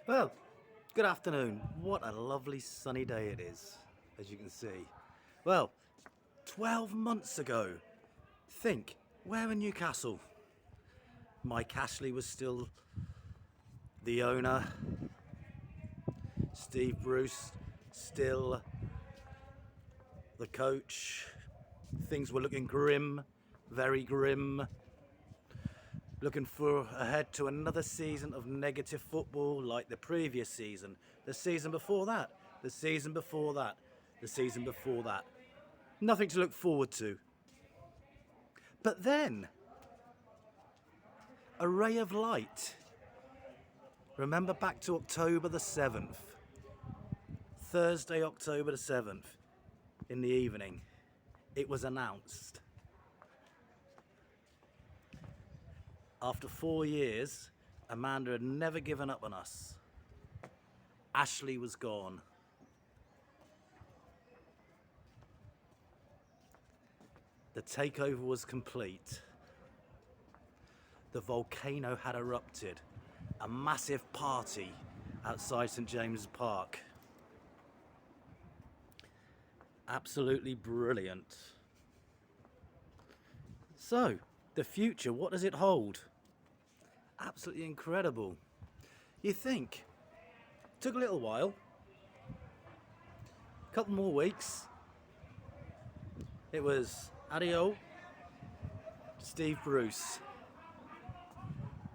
Well, good afternoon. What a lovely sunny day it is, as you can see. Well, 12 months ago, think, where in Newcastle? Mike Ashley was still the owner, Steve Bruce still the coach. Things were looking grim, very grim. Looking ahead to another season of negative football like the previous season, the season before that, the season before that, the season before that. Nothing to look forward to. But then, a ray of light. Remember back to October the 7th, Thursday, October the 7th, in the evening, it was announced. After 4 years, Amanda had never given up on us. Ashley was gone. The takeover was complete. The volcano had erupted. A massive party outside St James's Park. Absolutely brilliant. So, the future, what does it hold? Absolutely incredible. You think, took a little while, a couple more weeks. It was Adio, Steve Bruce.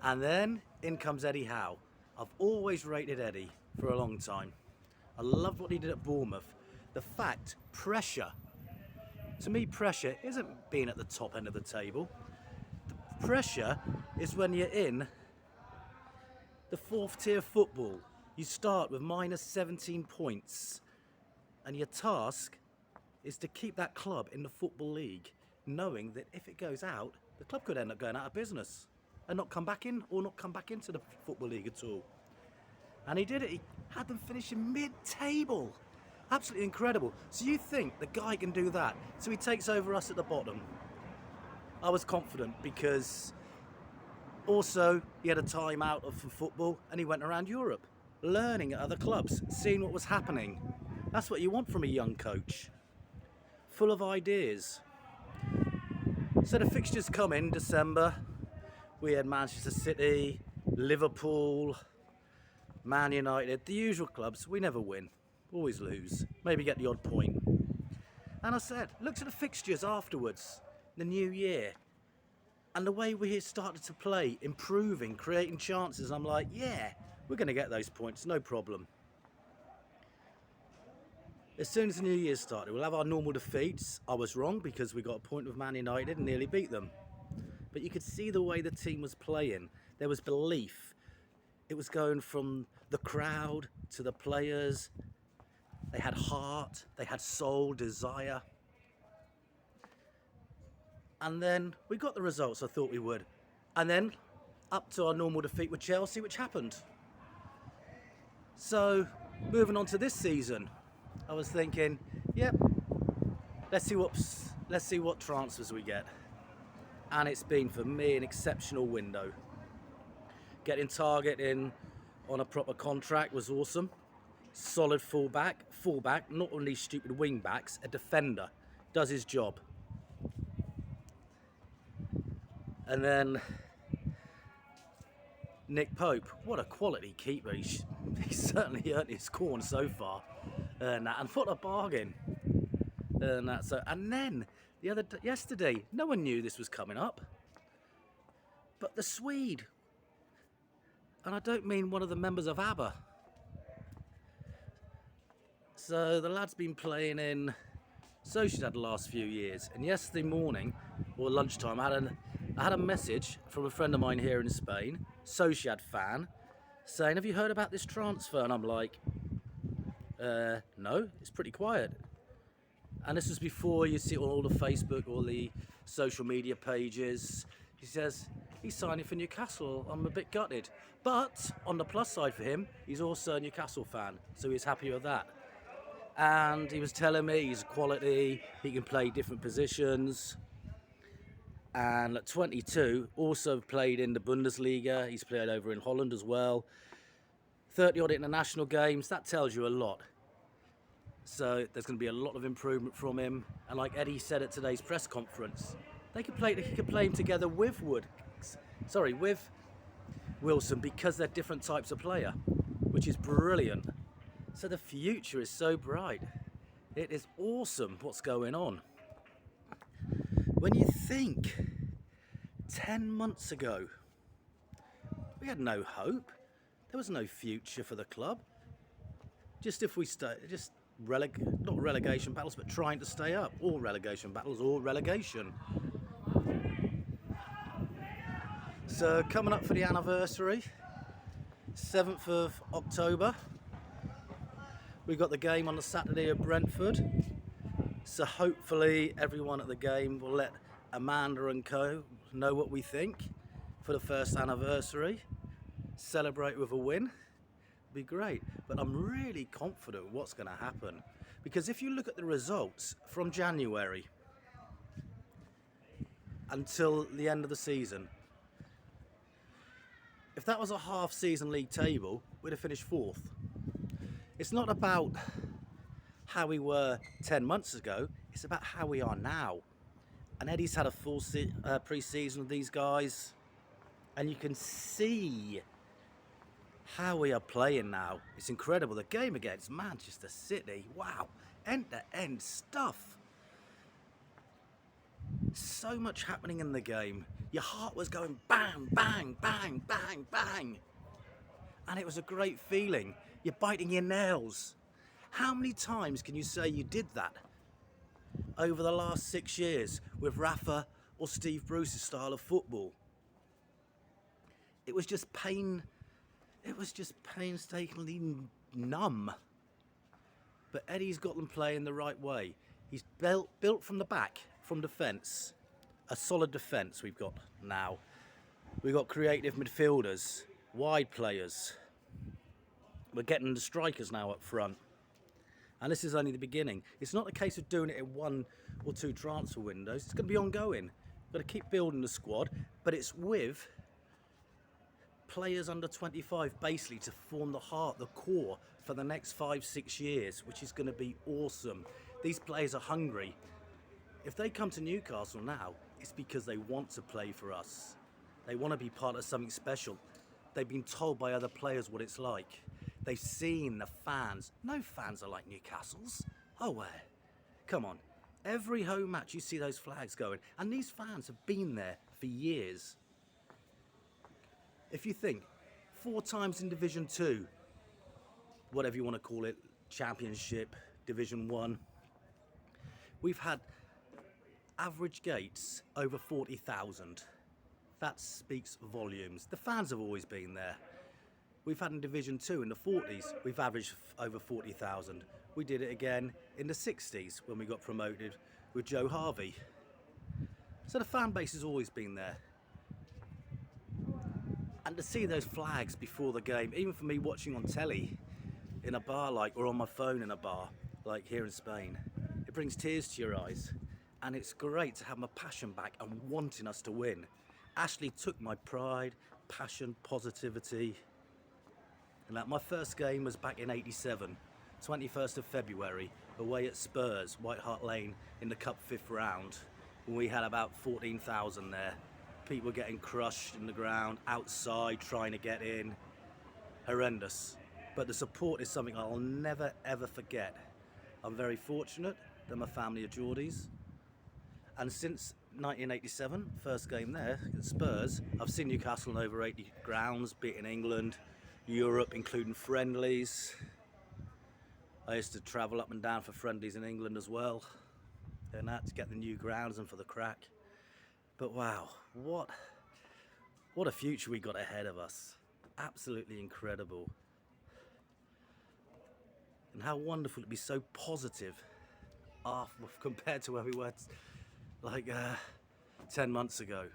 And then in comes Eddie Howe. I've always rated Eddie for a long time. I loved what he did at Bournemouth. The fact, pressure. To me, pressure isn't being at the top end of the table. The pressure is when you're in the fourth tier football. You start with minus 17 points. And your task is to keep that club in the Football League, knowing that if it goes out, the club could end up going out of business and not come back in or not come back into the Football League at all. And he did it. He had them finishing mid-table. Absolutely incredible. So you think the guy can do that? So he takes over us at the bottom. I was confident because also he had a time out of football and he went around Europe, learning at other clubs, seeing what was happening. That's what you want from a young coach. Full of ideas. So the fixtures come in December. We had Manchester City, Liverpool, Man United, the usual clubs. We never win, always lose, maybe get the odd point. And I said, looked at the fixtures afterwards, the new year, and the way we started to play, improving, creating chances. I'm like, yeah, we're going to get those points, no problem. As soon as the new year started, we'll have our normal defeats. I was wrong because we got a point with Man United and nearly beat them. But you could see the way the team was playing. There was belief. It was going from the crowd to the players. They had heart, they had soul, desire. And then we got the results I thought we would. And then up to our normal defeat with Chelsea, which happened. So moving on to this season, I was thinking, yep, let's see what transfers we get. And it's been, for me, an exceptional window. Getting Target in on a proper contract was awesome. Solid fullback, not only stupid wing backs, a defender, does his job. And then Nick Pope, what a quality keeper. He's certainly earned his corn so far. And what a bargain. And then yesterday, no one knew this was coming up. But the Swede, and I don't mean one of the members of ABBA. So the lad's been playing in Sociedad the last few years. And yesterday morning, or lunchtime, I had a message from a friend of mine here in Spain, Sociedad fan, saying, have you heard about this transfer? And I'm like, no, it's pretty quiet. And this was before you see it on all the Facebook, all the social media pages. He says, he's signing for Newcastle. I'm a bit gutted. But on the plus side for him, he's also a Newcastle fan, so he's happy with that. And he was telling me he's quality, he can play different positions. And at 22, also played in the Bundesliga. He's played over in Holland as well. 30 odd international games, that tells you a lot. So there's going to be a lot of improvement from him. And like Eddie said at today's press conference, he could play him together with with Wilson, because they're different types of player, which is brilliant. So the future is so bright. It is awesome what's going on. When you think 10 months ago, we had no hope. There was no future for the club. Just if we stay, not relegation battles, but trying to stay up. Or relegation battles, or relegation. So coming up for the anniversary, 7th of October. We've got the game on the Saturday at Brentford. So hopefully everyone at the game will let Amanda and co know what we think for the first anniversary. Celebrate with a win. Be great. But I'm really confident what's going to happen, because if you look at the results from January until the end of the season, if that was a half-season league table, we'd have finished 4th. It's not about how we were 10 months ago, it's about how we are now. And Eddie's had a full pre-season with these guys, and you can see how we are playing now. It's incredible. The game against Manchester City, wow, end-to-end stuff. So much happening in the game. Your heart was going bang, bang, bang, bang, bang. And it was a great feeling. You're biting your nails. How many times can you say you did that over the last 6 years with Rafa or Steve Bruce's style of football? It was just pain. It was just painstakingly numb. But Eddie's got them playing the right way. He's built from the back, from defence. A solid defence we've got now. We've got creative midfielders, wide players. We're getting the strikers now up front. And this is only the beginning. It's not a case of doing it in 1 or 2 transfer windows. It's going to be ongoing. We've got to keep building the squad, but it's with players under 25 basically to form the heart, the core for the next 5-6 years, which is going to be awesome. These players are hungry. If they come to Newcastle now, it's because they want to play for us. They want to be part of something special. They've been told by other players what it's like. They've seen the fans. No fans are like Newcastle's. Oh, where? Come on. Every home match you see those flags going. And these fans have been there for years. If you think, 4 times in Division 2, whatever you want to call it, Championship, Division 1, we've had average gates over 40,000. That speaks volumes. The fans have always been there. We've had in Division 2 in the 40s, we've averaged over 40,000. We did it again in the 60s when we got promoted with Joe Harvey. So the fan base has always been there. And to see those flags before the game, even for me watching on telly in a bar or on my phone in a bar, like here in Spain, it brings tears to your eyes. And it's great to have my passion back and wanting us to win. Ashley took my pride, passion, positivity. And that my first game was back in '87, 21st of February, away at Spurs, White Hart Lane in the Cup 5th round, when we had about 14,000 there. People getting crushed in the ground, outside, trying to get in. Horrendous. But the support is something I'll never, ever forget. I'm very fortunate that my family are Geordies. And since 1987, first game there at Spurs, I've seen Newcastle in over 80 grounds, be it in England, Europe, including friendlies. I used to travel up and down for friendlies in England as well, and that to get the new grounds and for the crack. But wow, what a future we got ahead of us. Absolutely incredible. And how wonderful to be so positive compared to where we were 10 months ago.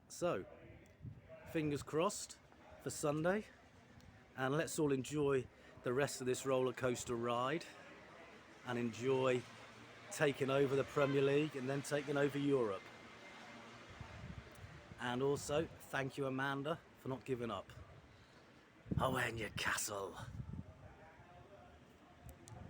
So, fingers crossed for Sunday, and let's all enjoy the rest of this roller coaster ride and enjoy taking over the Premier League and then taking over Europe. And also, thank you, Amanda, for not giving up. Oh, Newcastle.